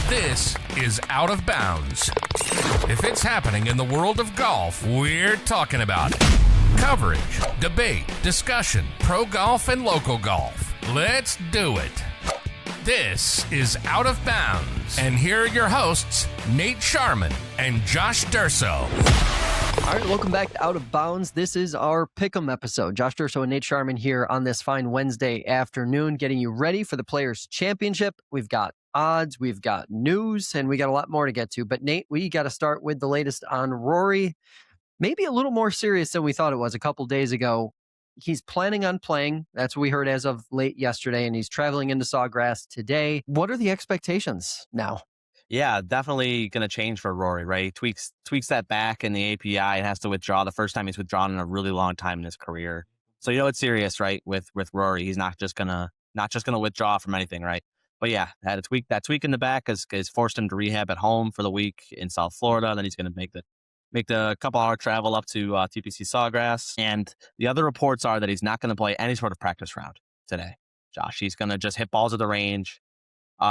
This is Out of Bounds. If it's happening in the world of golf, we're talking about it. Coverage, debate, discussion, pro golf and local golf. Let's do it. This is Out of Bounds. And here are your hosts, Nate Sharman and Josh Durso. All right, welcome back to Out of Bounds. This is our Pick'em episode. Josh Durso and Nate Sharman here on this fine Wednesday afternoon, getting you ready for the Players' Championship. We've got odds, we've got news, and we got a lot more to get to. But Nate, we got to start with the latest on Rory. Maybe a little more serious than we thought it was a couple days ago. He's planning on playing. That's what we heard as of late yesterday, and he's traveling into Sawgrass today. What are the expectations now? Yeah, definitely going to change for Rory, right? Tweaks that back in the API and has to withdraw. The first time he's withdrawn in a really long time in his career. So it's serious, right? With Rory, he's not just gonna withdraw from anything, right? But yeah, had that tweak in the back has forced him to rehab at home for the week in South Florida. Then he's going to make the couple-hour travel up to TPC Sawgrass. And the other reports are that he's not going to play any sort of practice round today, Josh. He's going to just hit balls at the range.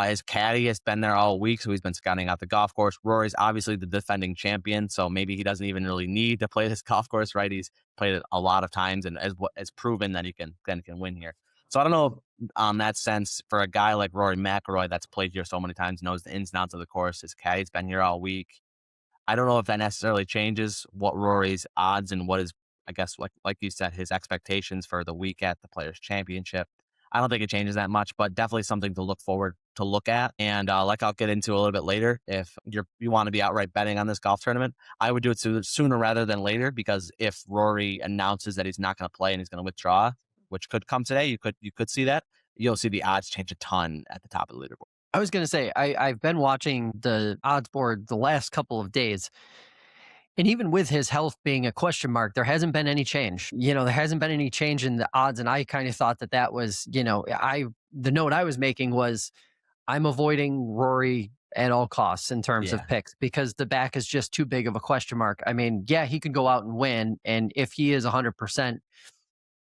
His caddy has been there all week, so he's been scouting out the golf course. Rory's obviously the defending champion, so maybe he doesn't even really need to play this golf course, right? He's played it a lot of times and has proven that he can win here. So I don't know on that sense for a guy like Rory McIlroy that's played here so many times, knows the ins and outs of the course. His caddy's been here all week. I don't know if that necessarily changes what Rory's odds and what is, I guess, like you said, his expectations for the week at the Players' Championship. I don't think it changes that much, but definitely something to look at. And like I'll get into a little bit later, if you want to be outright betting on this golf tournament, I would do it sooner rather than later, because if Rory announces that he's not going to play and he's going to withdraw, which could come today, you could see that. You'll see the odds change a ton at the top of the leaderboard. I was going to say, I've been watching the odds board the last couple of days. And even with his health being a question mark, there hasn't been any change. There hasn't been any change in the odds. And I kind of thought that was, the note I was making was I'm avoiding Rory at all costs in terms of picks, because the back is just too big of a question mark. I mean, yeah, he could go out and win. And if he is 100%,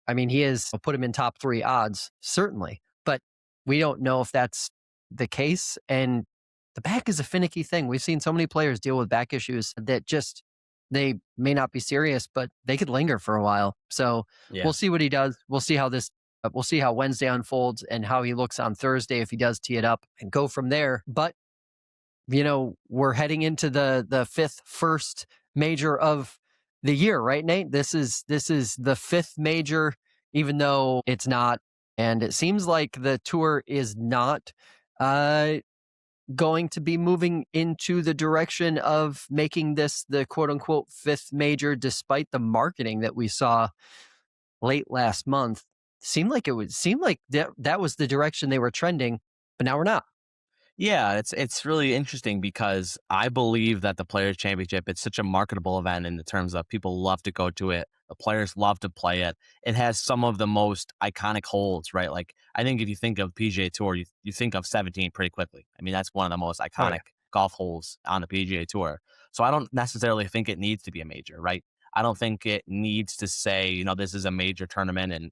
I mean, I'll put him in top 3 odds, certainly. But we don't know if that's the case. And the back is a finicky thing. We've seen so many players deal with back issues that they may not be serious, but they could linger for a while. So We'll see what he does. We'll see how Wednesday unfolds and how he looks on Thursday if he does tee it up, and go from there. But, we're heading into the first major of the year, right, Nate? This is the 5th major, even though it's not. And it seems like the tour is not going to be moving into the direction of making this the quote-unquote 5th major, despite the marketing that we saw late last month. Seemed like that was the direction they were trending, but now we're not. Yeah, it's really interesting, because I believe that the Players' Championship, it's such a marketable event in the terms of people love to go to it. The players love to play it. It has some of the most iconic holes, right? Like, I think if you think of PGA Tour, you think of 17 pretty quickly. I mean, that's one of the most iconic golf holes on the PGA Tour. So I don't necessarily think it needs to be a major, right? I don't think it needs to say, this is a major tournament. And,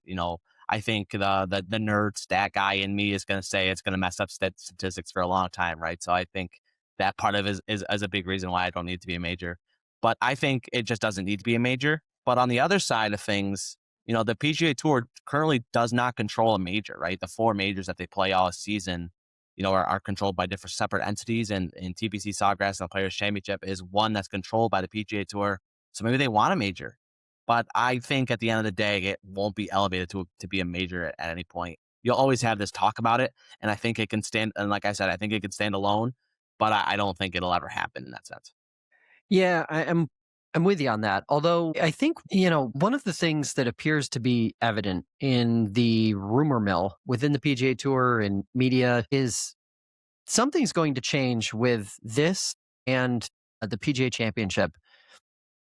I think the nerd stat guy in me is going to say it's going to mess up statistics for a long time, right? So I think that part of it is a big reason why I don't need it to be a major. But I think it just doesn't need to be a major. But on the other side of things, the PGA Tour currently does not control a major, right? The 4 majors that they play all season, are controlled by different separate entities. And in TPC Sawgrass and the Players' Championship is one that's controlled by the PGA Tour. So maybe they want a major. But I think at the end of the day, it won't be elevated to be a major at any point. You'll always have this talk about it. And I think it can stand. And like I said, I think it can stand alone. But I don't think it'll ever happen in that sense. Yeah, I'm with you on that. Although I think, one of the things that appears to be evident in the rumor mill within the PGA Tour and media is something's going to change with this and the PGA Championship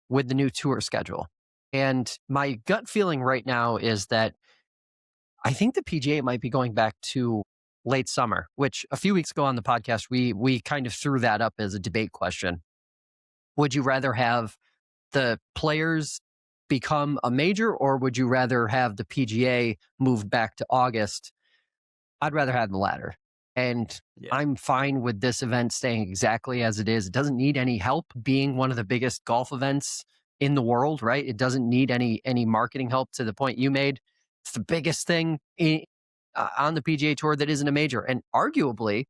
with the new tour schedule. And my gut feeling right now is that I think the PGA might be going back to late summer, which a few weeks ago on the podcast, we kind of threw that up as a debate question. Would you rather have the players become a major, or would you rather have the PGA move back to August? I'd rather have the latter. And Yeah. I'm fine with this event staying exactly as it is. It doesn't need any help being one of the biggest golf events in the world, right? It doesn't need any marketing help to the point you made. It's the biggest thing on the PGA Tour that isn't a major. And arguably,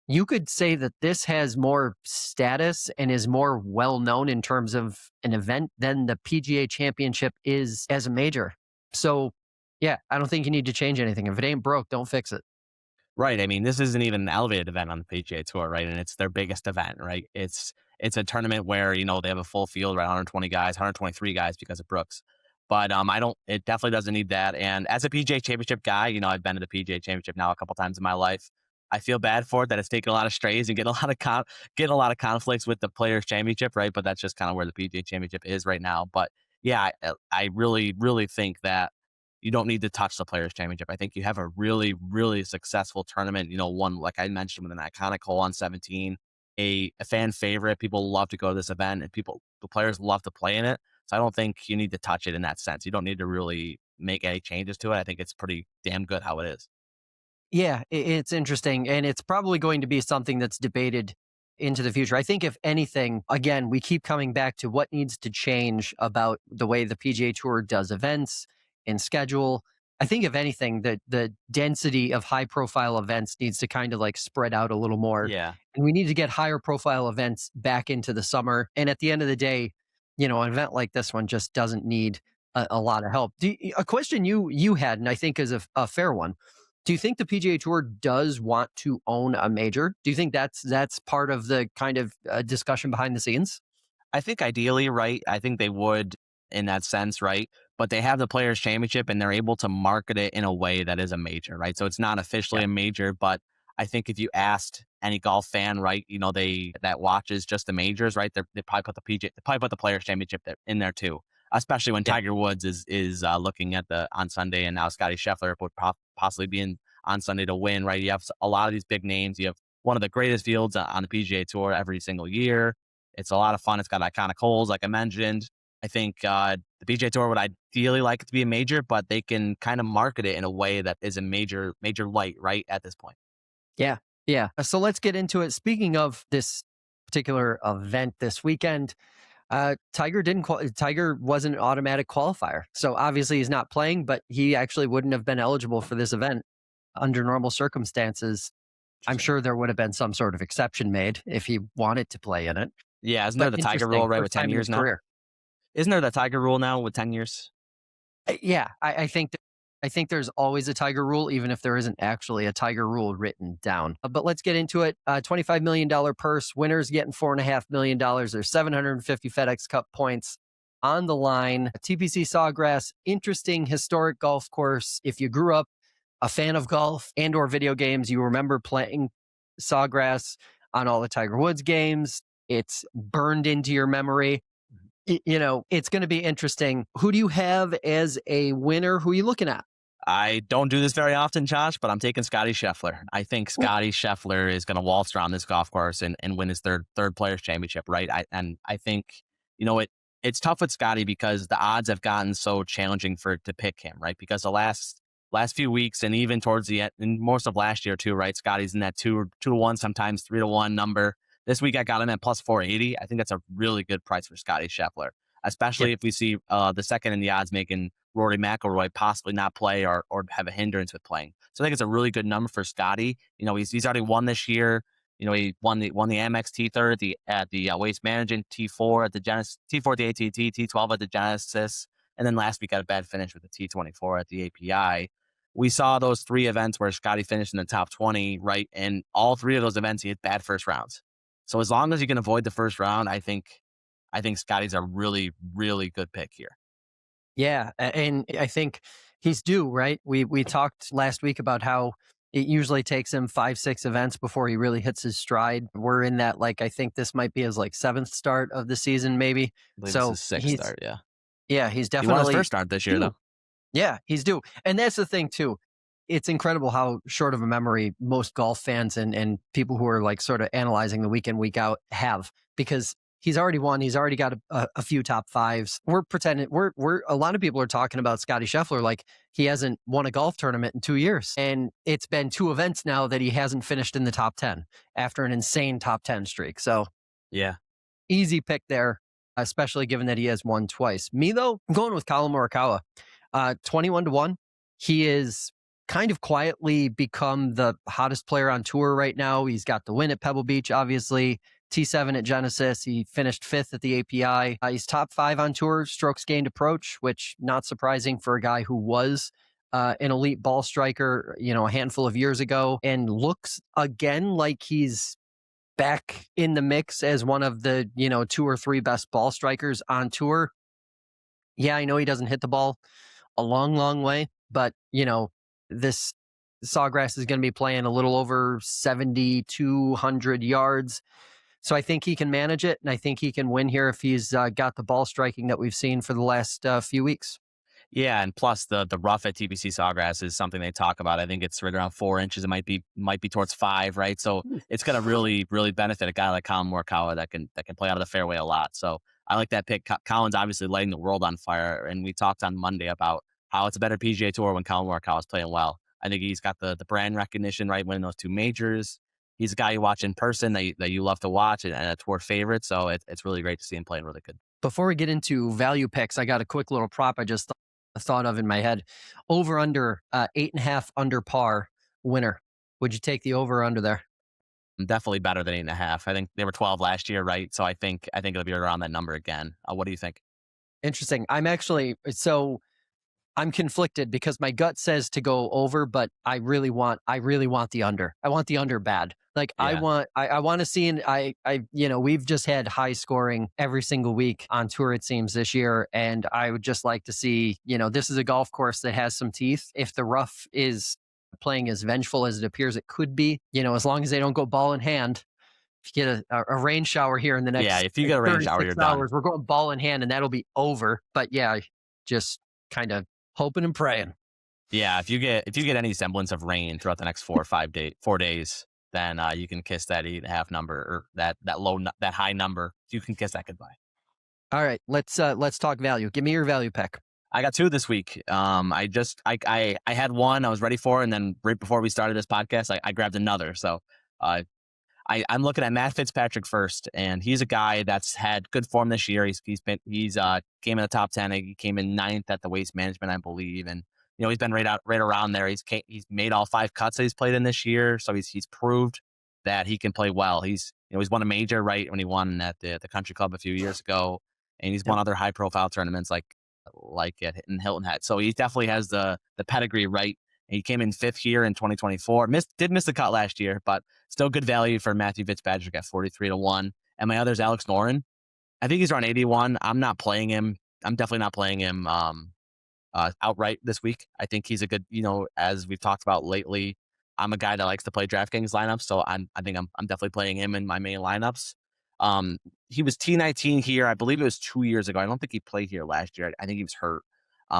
you could say that this has more status and is more well known in terms of an event than the PGA Championship is as a major. So, yeah, I don't think you need to change anything. If it ain't broke, don't fix it. Right. I mean, this isn't even an elevated event on the PGA Tour, right? And it's their biggest event, right? It's a tournament where, they have a full field, right? 120 guys, 123 guys because of Brooks. But it definitely doesn't need that. And as a PGA Championship guy, I've been to the PGA Championship now a couple times in my life. I feel bad for it that it's taken a lot of strays and getting a lot of conflicts with the Players Championship, right? But that's just kind of where the PGA Championship is right now. But yeah, I really, really think that you don't need to touch the Players Championship. I think you have a really, really successful tournament. One, like I mentioned, with an iconic hole on 17, a fan favorite. People love to go to this event, and the players love to play in it. So I don't think you need to touch it in that sense. You don't need to really make any changes to it. I think it's pretty damn good how it is. Yeah, it's interesting. And it's probably going to be something that's debated into the future. I think, if anything, again, we keep coming back to what needs to change about the way the PGA Tour does events and schedule. I think, if anything, that the density of high profile events needs to kind of like spread out a little more. Yeah. And we need to get higher profile events back into the summer. And at the end of the day, an event like this one just doesn't need a lot of help. A question you had, and I think is a fair one. Do you think the PGA Tour does want to own a major? Do you think that's part of the kind of discussion behind the scenes? I think ideally, right? I think they would in that sense, right? But they have the Players Championship and they're able to market it in a way that is a major, right? So it's not officially Yeah. a major, but I think if you asked any golf fan, right, that watches just the majors, right, they probably put they probably put the Players Championship in there too. Especially when Yeah. Tiger Woods is looking at on Sunday, and now Scottie Scheffler would possibly be on Sunday to win, right? You have a lot of these big names. You have one of the greatest fields on the PGA Tour every single year. It's a lot of fun. It's got iconic holes, like I mentioned. I think the PGA Tour would ideally like it to be a major, but they can kind of market it in a way that is a major light, right, at this point. Yeah. Yeah. So let's get into it. Speaking of this particular event this weekend, Tiger wasn't an automatic qualifier. So obviously he's not playing, but he actually wouldn't have been eligible for this event under normal circumstances. I'm sure there would have been some sort of exception made if he wanted to play in it. Yeah, isn't there the Tiger rule, right, with 10 years now? Isn't there the Tiger rule now with 10 years? Yeah, I think there's always a Tiger rule, even if there isn't actually a Tiger rule written down. But let's get into it. $25 million purse. Winners getting $4.5 million. There's 750 FedExCup points on the line. TPC Sawgrass, interesting historic golf course. If you grew up a fan of golf and or video games, you remember playing Sawgrass on all the Tiger Woods games. It's burned into your memory. It's going to be interesting. Who do you have as a winner? Who are you looking at? I don't do this very often, Josh, but I'm taking Scottie Scheffler. I think Scottie Scheffler is going to waltz around this golf course and win his third Players Championship, right? I think, it's tough with Scottie because the odds have gotten so challenging to pick him, right? Because the last few weeks and even towards the end, and most of last year too, right? Scottie's in that 2-1, sometimes 3-1 number. This week I got him at plus 480. I think that's a really good price for Scottie Scheffler, especially if we see the second in the odds making Rory McIlroy possibly not play or have a hindrance with playing. So I think it's a really good number for Scottie. He's already won this year. He won the Amex T3 at the Waste Management, T4 at the Genesis, T4 at the AT&T, T12 at the Genesis, and then last week got a bad finish with the T24 at the API. We saw those three events where Scottie finished in the top 20, right? And all three of those events, he had bad first rounds. So as long as you can avoid the first round, I think Scottie's a really, really good pick here. Yeah, and I think he's due, right? We talked last week about how it usually takes him 5-6 events before he really hits his stride. We're in that, I think this might be his 7th start of the season, maybe. So this is 6th start, yeah. Yeah, he's definitely. He won his first start this year, though. Yeah, he's due. And that's the thing, too. It's incredible how short of a memory most golf fans and people who are sort of analyzing the week in, week out have, because He's already won. He's already got a few top fives. We're pretending we're a lot of people are talking about Scottie Scheffler like he hasn't won a golf tournament in 2 years. And it's been 2 events now that he hasn't finished in the top 10 after an insane top 10 streak. So Yeah. easy pick there, especially given that he has won twice. Me though, I'm going with Collin Morikawa. 21-1. He is kind of quietly become the hottest player on tour right now. He's got the win at Pebble Beach, obviously. T7 at Genesis. He finished 5th at the API. He's top 5 on tour, strokes gained approach, which not surprising for a guy who was an elite ball striker, a handful of years ago, and looks again like he's back in the mix as one of the, 2 or 3 best ball strikers on tour. Yeah, I know he doesn't hit the ball a long, long way, but, this Sawgrass is going to be playing a little over 7,200 yards. So I think he can manage it, and I think he can win here if he's got the ball striking that we've seen for the last few weeks. Yeah, and plus the rough at TPC Sawgrass is something they talk about. I think it's right around 4 inches. It might be towards 5, right? So it's going to really, really benefit a guy like Collin Morikawa that can play out of the fairway a lot. So I like that pick. Collin's obviously lighting the world on fire, and we talked on Monday about how it's a better PGA Tour when Collin Morikawa is playing well. I think he's got the brand recognition, right, winning those 2 majors. He's a guy you watch in person that you love to watch and a tour favorite. So it's really great to see him playing really good. Before we get into value picks, I got a quick little prop I just thought of in my head. Over under 8.5 under par winner. Would you take the over or under there? Definitely better than 8.5. I think they were 12 last year, right? So I think it'll be around that number again. What do you think? Interesting. I'm conflicted because my gut says to go over, but I really want the under. I want the under bad. Like Yeah. I want to see, we've just had high scoring every single week on tour, it seems, this year. And I would just like to see, this is a golf course that has some teeth. If the rough is playing as vengeful as it appears it could be, as long as they don't go ball in hand. If you get a rain shower here in the next if you get a rain shower, you're hours, done. we're going ball in hand and that'll be over. But yeah, just kind of hoping and praying. Yeah, if you get any semblance of rain throughout the next 4 days, then you can kiss that 8.5 number or that high number. You can kiss that goodbye. All right, let's talk value. Give me your value pick. I got 2 this week. I had one I was ready for, and then right before we started this podcast, I grabbed another. So I'm looking at Matt Fitzpatrick first, and he's a guy that's had good form this year. He's came in the top 10. He came in 9th at the Waste Management, I believe, and he's been right around there. He's made all 5 cuts that he's played in this year, so he's proved that he can play well. He's won a major right when he won at the Country Club a few years ago, and he's won other high profile tournaments like in Hilton Head. So he definitely has the pedigree right. He came in 5th here in 2024. Did miss the cut last year, but still good value for Matthew Fitzpatrick at 43-1. And my other is Alex Noren. I think he's around 81. I'm not playing him. I'm definitely not playing him outright this week. I think he's a good, as we've talked about lately, I'm a guy that likes to play DraftKings lineups, so I think I'm definitely playing him in my main lineups. He was T19 here. I believe it was 2 years ago. I don't think he played here last year. I think he was hurt.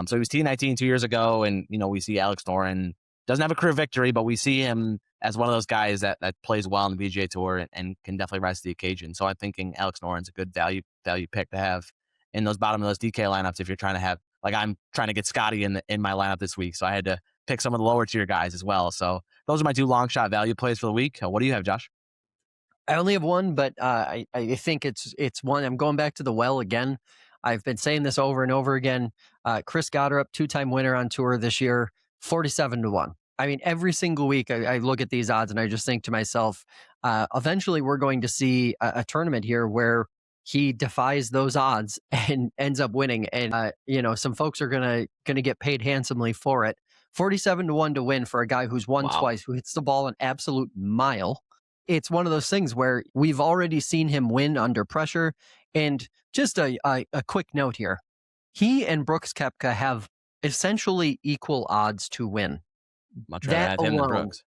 So he was T19 2 years ago, and we see Alex Noren doesn't have a career victory, but we see him as one of those guys that plays well on the PGA Tour and can definitely rise to the occasion. So I'm thinking Alex Noren's a good value pick to have in those bottom of those DK lineups if you're trying to have, like, I'm trying to get Scottie in my lineup this week, so I had to pick some of the lower tier guys as well. So those are my 2 long shot value plays for the week. What do you have, Josh? I only have one, but I think it's one. I'm going back to the well again. I've been saying this over and over again. Chris Gotterup, 2-time winner on tour this year, 47-1. I mean, every single week I look at these odds and I just think to myself, eventually we're going to see a tournament here where he defies those odds and ends up winning. And, some folks are going to get paid handsomely for it. 47-1 to win for a guy who's won twice, who hits the ball an absolute mile. It's one of those things where we've already seen him win under pressure. And just a quick note here. He and Brooks Koepka have essentially equal odds to win. Much rather have him than Brooks.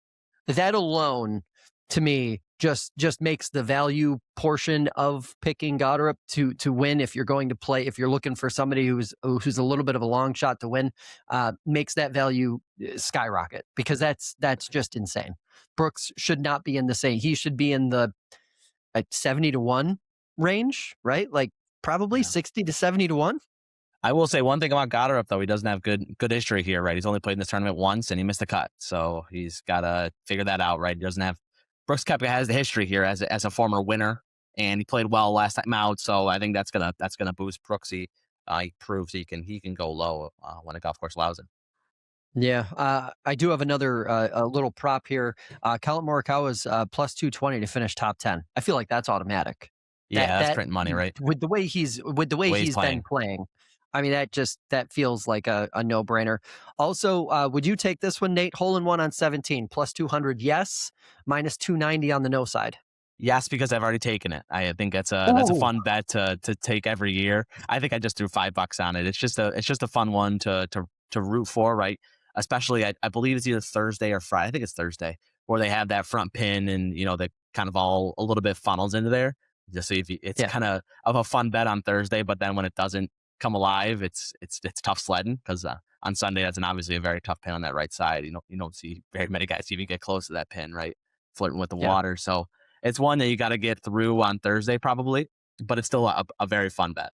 That alone, to me, just makes the value portion of picking Gotterup to win. If you're going to play, if you're looking for somebody who's a little bit of a long shot to win, makes that value skyrocket, because that's just insane. Brooks should not be in the same. He should be in the 70-1 range, right? Like probably Yeah. 60 to 70 to 1. I will say one thing about Goddard, though. He doesn't have good history here, right? He's only played in this tournament once, and he missed a cut. So he's got to figure that out, right? He doesn't have – Brooks Koepka has the history here as a former winner, and he played well last time out. So I think that's gonna boost Brooksy. He proves he can go low when a golf course allows it. Yeah, I do have another a little prop here. Collin Morikawa's plus 220 to finish top 10. I feel like that's automatic. Yeah, that's printing money, right? With the way he's been playing, I mean that feels like a no brainer. Also, would you take this one, Nate? Hole in one on 17 plus 200, yes. Minus 290 on the no side. Yes, because I've already taken it. I think that's a fun bet to take every year. I think I just threw $5 on it. It's just a fun one to root for, right? Especially I believe it's either Thursday or Friday. I think it's Thursday where they have that front pin and that kind of all a little bit funnels into there. Just so it's kind of a fun bet on Thursday, but then when it doesn't come alive, it's tough sledding because on Sunday that's obviously a very tough pin on that right side. You don't see very many guys even get close to that pin, right? Flirting with the water. So it's one that you got to get through on Thursday probably, but it's still a very fun bet.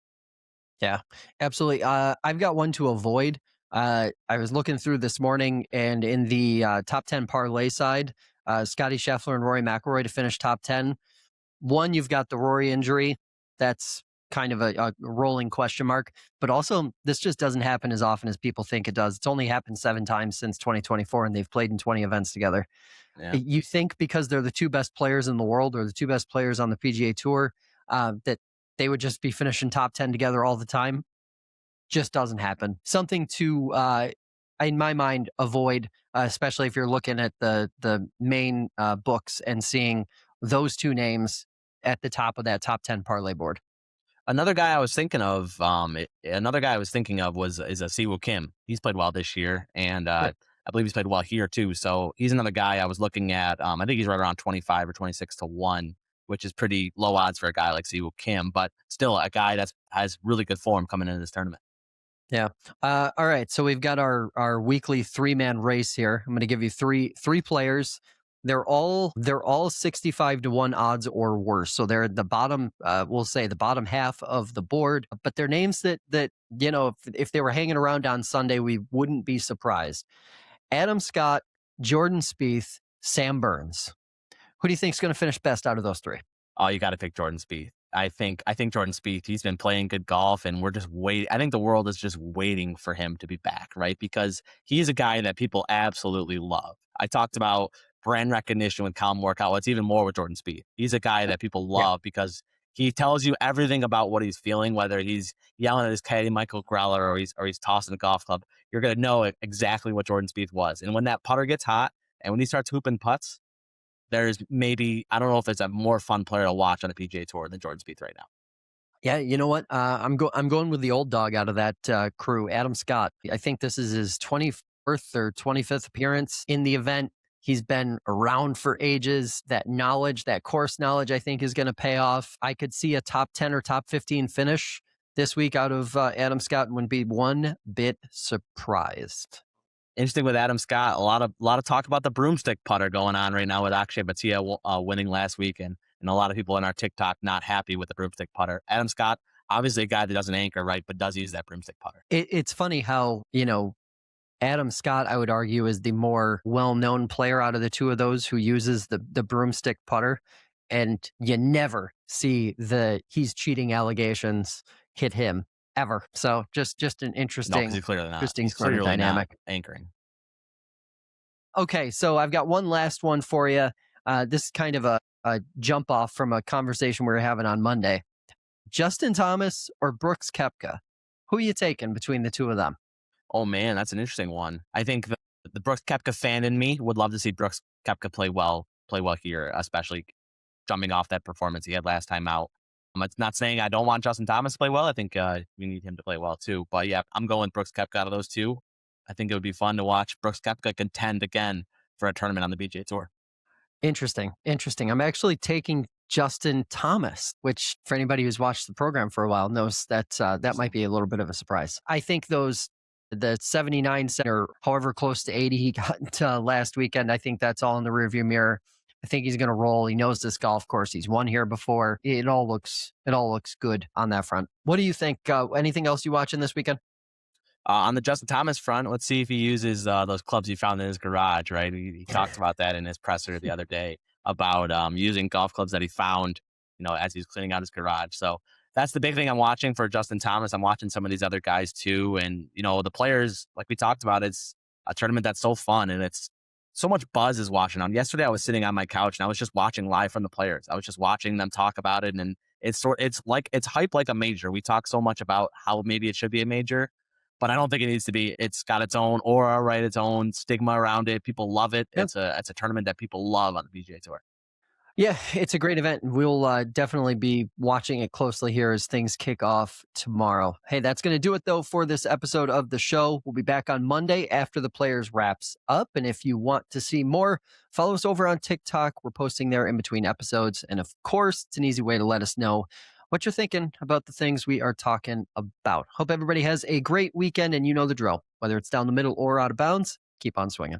Yeah, absolutely. I've got one to avoid. I was looking through this morning, and in the top 10 parlay side, Scottie Scheffler and Rory McIlroy to finish top 10. One, you've got the Rory injury. That's kind of a rolling question mark. But also, this just doesn't happen as often as people think it does. It's only happened 7 times since 2024, and they've played in 20 events together. Yeah. You think because they're the two best players in the world or the two best players on the PGA Tour that they would just be finishing top 10 together all the time? Just doesn't happen. Something to, in my mind, avoid, especially if you're looking at the main books and seeing those two names at the top of that top 10 parlay board. Another guy I was thinking of, was a Siwoo Kim. He's played well this year, and I believe he's played well here too. So he's another guy I was looking at. I think he's right around 25 or 26 to 1, which is pretty low odds for a guy like Siwoo Kim, but still a guy that has really good form coming into this tournament. Yeah. All right. So we've got our weekly 3-man race here. I'm going to give you three players. They're all 65 to 1 odds or worse. So they're at the bottom, we'll say the bottom half of the board, but they're names that if they were hanging around on Sunday, we wouldn't be surprised. Adam Scott, Jordan Spieth, Sam Burns. Who do you think is going to finish best out of those three? Oh, you got to pick Jordan Spieth. I think Jordan Spieth, he's been playing good golf, and we're just waiting. I think the world is just waiting for him to be back, right? Because he's a guy that people absolutely love. I talked about brand recognition with Collin Morikawa. It's even more with Jordan Spieth. He's a guy that people love because he tells you everything about what he's feeling, whether he's yelling at his caddy, Michael Greller, or he's tossing a golf club. You're going to know exactly what Jordan Spieth was. And when that putter gets hot and when he starts hooping putts, there's maybe, I don't know if there's a more fun player to watch on the PGA Tour than Jordan Spieth right now. Yeah, you know what? I'm going with the old dog out of that crew, Adam Scott. I think this is his 24th or 25th appearance in the event. He's been around for ages. That knowledge, that course knowledge, I think is going to pay off. I could see a top 10 or top 15 finish this week out of Adam Scott and wouldn't be one bit surprised. Interesting with Adam Scott, a lot of talk about the broomstick putter going on right now with Akshay Bhatia winning last week, and a lot of people in our TikTok not happy with the broomstick putter. Adam Scott, obviously a guy that doesn't anchor right, but does use that broomstick putter. It's funny how, Adam Scott, I would argue, is the more well-known player out of the two of those who uses the broomstick putter, and you never see the he's cheating allegations hit him ever. So just an interesting, he's clearly not. Interesting he's clearly dynamic. Not anchoring. Okay, so I've got one last one for you. This is kind of a jump off from a conversation we were having on Monday. Justin Thomas or Brooks Koepka? Who are you taking between the two of them? Oh man, that's an interesting one. I think the Brooks Koepka fan in me would love to see Brooks Koepka play well here, especially jumping off that performance he had last time out. I'm not saying I don't want Justin Thomas to play well. I think we need him to play well too. But yeah, I'm going Brooks Koepka out of those two. I think it would be fun to watch Brooks Koepka contend again for a tournament on the PGA Tour. Interesting. I'm actually taking Justin Thomas, which for anybody who's watched the program for a while knows that that might be a little bit of a surprise. I think the 79 or however close to 80 he got last weekend, I think that's all in the rearview mirror. I think he's going to roll. He knows this golf course. He's won here before. It all looks good on that front. What do you think? Anything else you watching this weekend? On the Justin Thomas front, let's see if he uses those clubs he found in his garage, right? He talked about that in his presser the other day about using golf clubs that he found, as he's cleaning out his garage. So that's the big thing I'm watching for Justin Thomas. I'm watching some of these other guys too. And, the players, like we talked about, it's a tournament that's so fun and it's so much buzz is watching on. Yesterday, I was sitting on my couch and I was just watching live from the players. I was just watching them talk about it. And it's hype like a major. We talk so much about how maybe it should be a major, but I don't think it needs to be. It's got its own aura, right? Its own stigma around it. People love it. Yep. It's a tournament that people love on the PGA Tour. Yeah, it's a great event. We'll definitely be watching it closely here as things kick off tomorrow. Hey, that's going to do it, though, for this episode of the show. We'll be back on Monday after the Players wraps up. And if you want to see more, follow us over on TikTok. We're posting there in between episodes. And of course, it's an easy way to let us know what you're thinking about the things we are talking about. Hope everybody has a great weekend, and you know the drill. Whether it's down the middle or out of bounds, keep on swinging.